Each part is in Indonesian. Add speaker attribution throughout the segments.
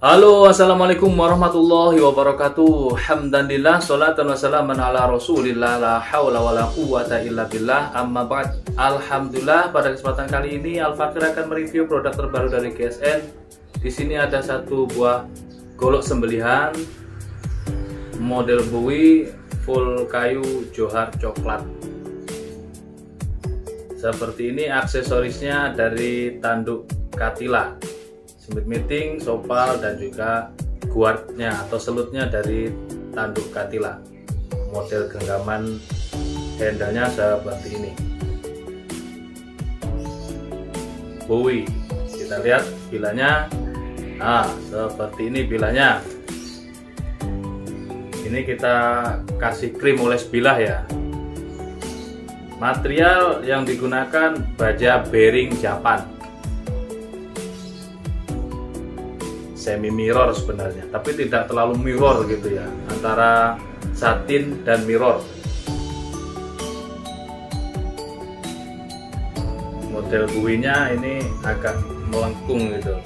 Speaker 1: Halo, assalamualaikum warahmatullahi wabarakatuh. Hamdanillah, sholatan wassalaman ala rasulillah, la hawla wa la quwwata illa billah, amma ba'd. Alhamdulillah, pada kesempatan kali ini Al-Fakir akan mereview produk terbaru dari GSN. Di sini ada satu buah golok sembelihan model Bowie full kayu johar coklat. Seperti ini aksesorisnya dari tanduk Katila, Smith Meeting, Sopal, dan juga guardnya atau selutnya dari tanduk Katila. Model genggaman handle-nya seperti ini. Bowie, kita lihat bilanya. Nah, seperti ini bilanya. Ini kita kasih krim oles bilah ya. Material yang digunakan baja bearing Japan. Semi mirror sebenarnya, tapi tidak terlalu mirror gitu ya, antara satin dan mirror. Model buinya ini agak melengkung gitu.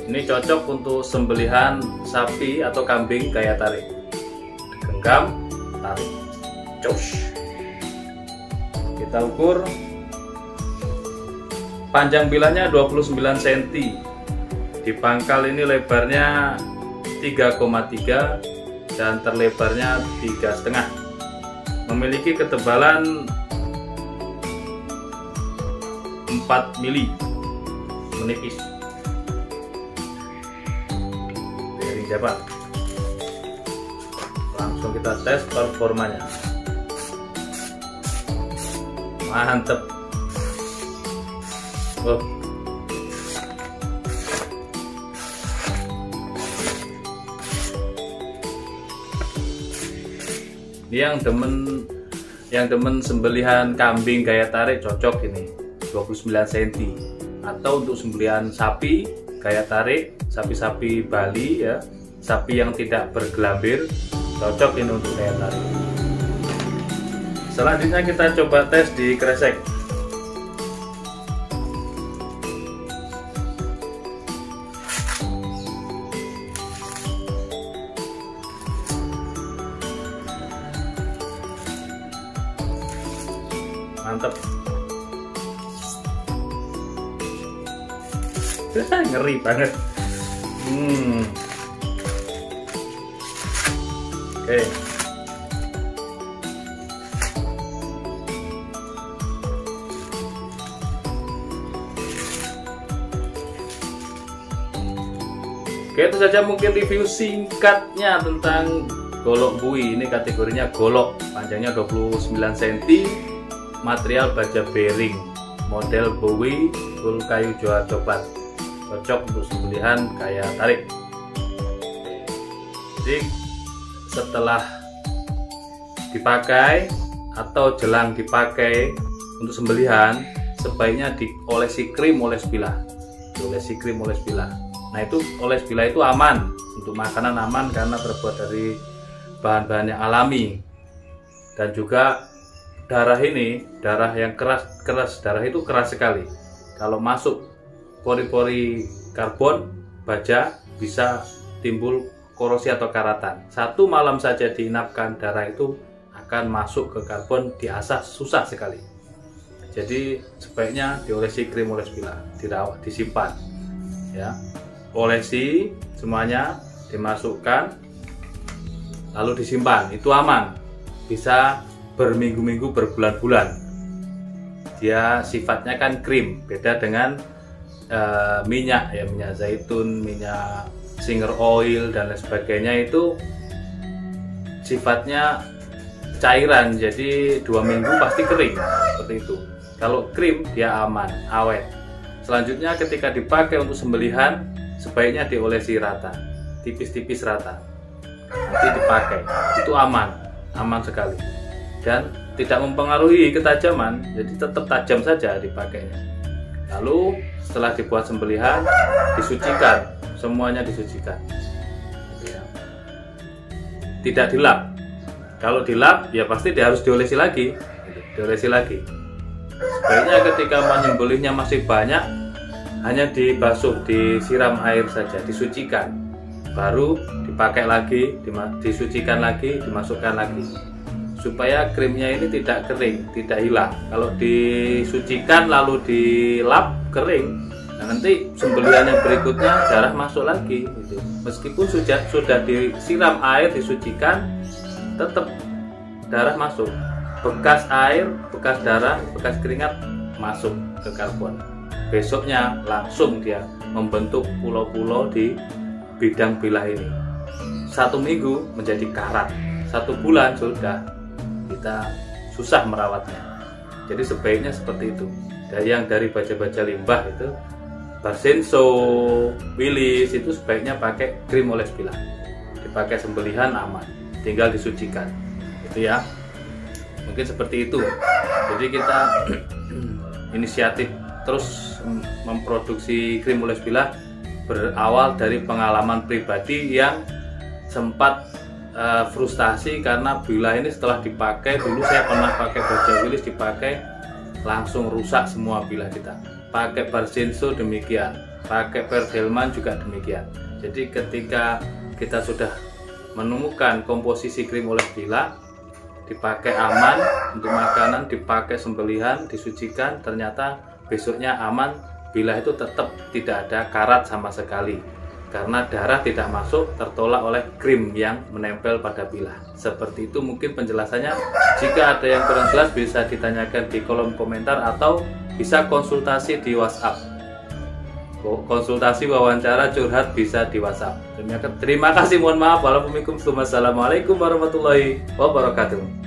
Speaker 1: Ini cocok untuk sembelihan sapi atau kambing gaya tarik. Genggam, tarik, cus. Kita ukur. Panjang bilahnya 29 cm. Di pangkal ini lebarnya 3,3 dan terlebarnya 3,5. Memiliki ketebalan 4 mili, menipis. Bearing Japan. Langsung kita tes performanya. Mantep. Oh. Yang demen sembelihan kambing gaya tarik cocok ini 29 cm, atau untuk sembelihan sapi gaya tarik, sapi-sapi Bali ya, sapi yang tidak bergelambir, cocok ini untuk gaya tarik. Selanjutnya kita coba tes di kresek. Mantap. Ngeri banget. Oke. Oke, itu saja mungkin review singkatnya tentang golok Bowie. Ini kategorinya golok, panjangnya 29 cm, material baja bearing, model Bowie full kayu johar coklat, cocok untuk sembelihan gaya tarik. Jadi setelah dipakai atau jelang dipakai untuk sembelihan, sebaiknya diolesi krim oles bilah. Diolesi krim oles bilah. Nah, itu oles bilah itu aman untuk makanan, aman karena terbuat dari bahan-bahan yang alami. Dan juga darah ini, darah yang keras, darah itu keras sekali. Kalau masuk pori-pori karbon baja bisa timbul korosi atau karatan. Satu malam saja diinapkan, darah itu akan masuk ke karbon, diasah susah sekali. Jadi sebaiknya diolesi krim oles bilah, dirawat, disimpan ya. Olesi semuanya, dimasukkan lalu disimpan, itu aman, bisa berminggu-minggu, berbulan-bulan. Dia sifatnya kan krim, beda dengan minyak ya, minyak zaitun, minyak singer oil dan lain sebagainya, itu sifatnya cairan, jadi 2 minggu pasti kering seperti itu. Kalau krim dia aman, awet. Selanjutnya ketika dipakai untuk sembelihan, sebaiknya diolesi rata, tipis-tipis rata, nanti dipakai, itu aman sekali. Dan tidak mempengaruhi ketajaman, jadi tetap tajam saja dipakainya. Lalu setelah dibuat sembelihan, disucikan, semuanya disucikan ya. Tidak dilap. Kalau dilap ya pasti dia harus diolesi lagi, diolesi lagi. Sebaiknya ketika menyembelihnya masih banyak, hanya dibasuh, disiram air saja, disucikan, baru dipakai lagi, disucikan lagi, dimasukkan lagi, supaya krimnya ini tidak kering, tidak hilang. Kalau disucikan lalu dilap kering, nah nanti sembelihan yang berikutnya darah masuk lagi gitu. Meskipun sudah disiram air, disucikan, tetap darah masuk, bekas air, bekas darah, bekas keringat masuk ke karbon. Besoknya langsung dia membentuk pulau-pulau di bidang bilah ini. 1 minggu menjadi karat, 1 bulan sudah kita susah merawatnya. Jadi sebaiknya seperti itu. Dari baja-baja limbah itu, Barsenso, Willis, itu sebaiknya pakai krim oles bilah. Dipakai sembelihan aman, tinggal disucikan. Itu ya. Mungkin seperti itu. Jadi kita inisiatif terus memproduksi krim oles bilah berawal dari pengalaman pribadi yang sempat frustasi karena bilah ini setelah dipakai, dulu saya pernah pakai baja Willis, dipakai langsung rusak semua bilah kita. Pakai Barsenso demikian, pakai Pergelman juga demikian. Jadi ketika kita sudah menemukan komposisi krim oles bilah, dipakai aman untuk makanan, dipakai sembelihan, disucikan, ternyata besoknya aman, bilah itu tetap tidak ada karat sama sekali karena darah tidak masuk, tertolak oleh krim yang menempel pada bilah. Seperti itu mungkin penjelasannya. Jika ada yang kurang jelas bisa ditanyakan di kolom komentar atau bisa konsultasi di WhatsApp. Konsultasi, wawancara, curhat bisa di WhatsApp. Terima kasih, mohon maaf. Wassalamualaikum warahmatullahi wabarakatuh.